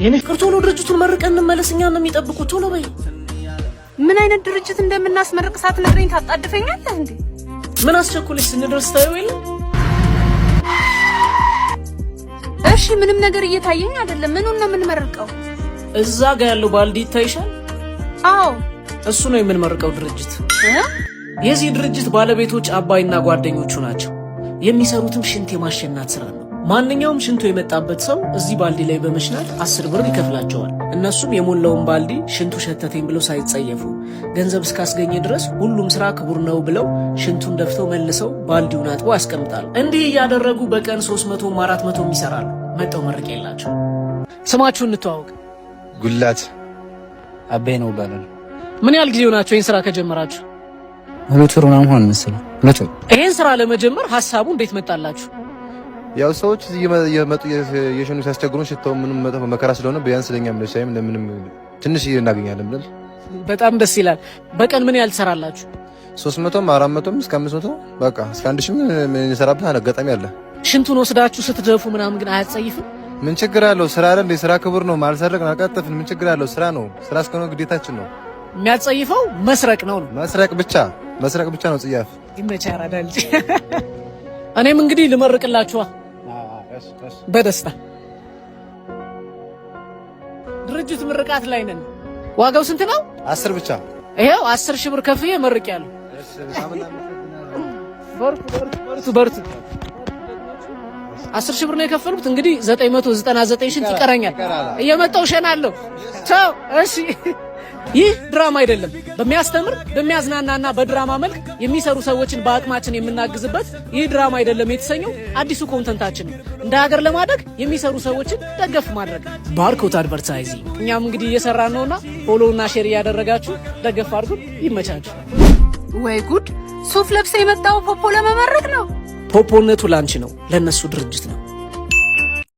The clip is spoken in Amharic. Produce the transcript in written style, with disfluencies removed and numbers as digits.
የኔ ፍቅር ቶሎ ድርጅቱን መርቀን እንመለስኛ ነው የሚጠብቁት። ቶሎ በይ። ምን አይነት ድርጅት እንደምናስመርቅ ሳትነግረኝ ታጣድፈኛለህ እንዴ? ምን አስቸኩልሽ? ስንደርስ ታየው የለ? እሺ ምንም ነገር እየታየኝ አይደለም። ምኑን ነው የምንመርቀው? እዛ ጋር ያለው ባልዲ ይታይሻል? አዎ እሱ ነው የምንመርቀው ድርጅት። የዚህ ድርጅት ባለቤቶች አባይና ጓደኞቹ ናቸው። የሚሰሩትም ሽንት የማሸናት ስራ ነው። ማንኛውም ሽንቱ የመጣበት ሰው እዚህ ባልዲ ላይ በመሽናት 10 ብር ይከፍላቸዋል። እነሱም የሞላውን ባልዲ ሽንቱ ሸተተኝ ብለው ሳይጸየፉ ገንዘብ እስካስገኘ ድረስ ሁሉም ስራ ክቡር ነው ብለው ሽንቱን ደፍተው መልሰው ባልዲውን አጥበው ያስቀምጣሉ። እንዲህ እያደረጉ በቀን 300 400 ይሰራሉ። መጣው መርቅ የላቸው። ስማችሁን እንተዋወቅ። ጉላት አቤ ነው ባላል። ምን ያህል ጊዜ ሆናችሁ ይሄን ስራ ከጀመራችሁ? 2 ወር ምናምን ሆነ መሰለኝ። 2 ወር። ይሄን ስራ ለመጀመር ሐሳቡ እንዴት መጣላችሁ? ያው ሰዎች እየመጡ የሸኑ ሲያስቸግሩን ሽታው ምንም መከራ ስለሆነ ቢያንስ ለኛም ለሻይም ለምንም ትንሽ እናገኛለን ብለን በጣም ደስ ይላል። በቀን ምን ያህል ትሰራላችሁ? 300 400 እስከ 500 በቃ እስከ 1000 ምን እንሰራበት አጋጣሚ አለ። ሽንቱን ወስዳችሁ ስትደፉ ምናምን ግን አያጸይፍም? ምን ችግር አለው? ስራ አይደል? ስራ ክቡር ነው። ማልሰረቅን አልቀጠፍን ምን ችግር አለው? ስራ ነው። ስራ እስከሆነ ግዴታችን ነው። የሚያጸይፈው መስረቅ ነው። መስረቅ ብቻ ነው ጽያፍ። ይመቻራ ዳልጂ። እኔም እንግዲህ ልመርቅላችኋ በደስታ። ድርጅት ምርቃት ላይ ነን። ዋጋው ስንት ነው? 10 ብቻ። ይሄው 10 ሺህ ብር ከፍዬ መርቄያለሁ። በርቱ 10 ሺህ ብር ነው የከፈሉት። እንግዲህ 999 ሺህ ይቀረኛል። እየመጣው ሸናለሁ። ቻው። እሺ ይህ ድራማ አይደለም። በሚያስተምር በሚያዝናናና በድራማ መልክ የሚሰሩ ሰዎችን በአቅማችን የምናግዝበት ይህ ድራማ አይደለም የተሰኘው አዲሱ ኮንተንታችን ነው። እንደ ሀገር ለማደግ የሚሰሩ ሰዎችን ደገፍ ማድረግ ባርኮት አድቨርታይዚንግ። እኛም እንግዲህ እየሰራን ነውና ፎሎውና ሼር እያደረጋችሁ ደገፍ አድርጉን። ይመቻችሁ። ወይ ጉድ! ሱፍ ለብሰ የመጣው ፖፖ ለመመረቅ ነው። ፖፖነቱ ላንቺ ነው፣ ለነሱ ድርጅት ነው።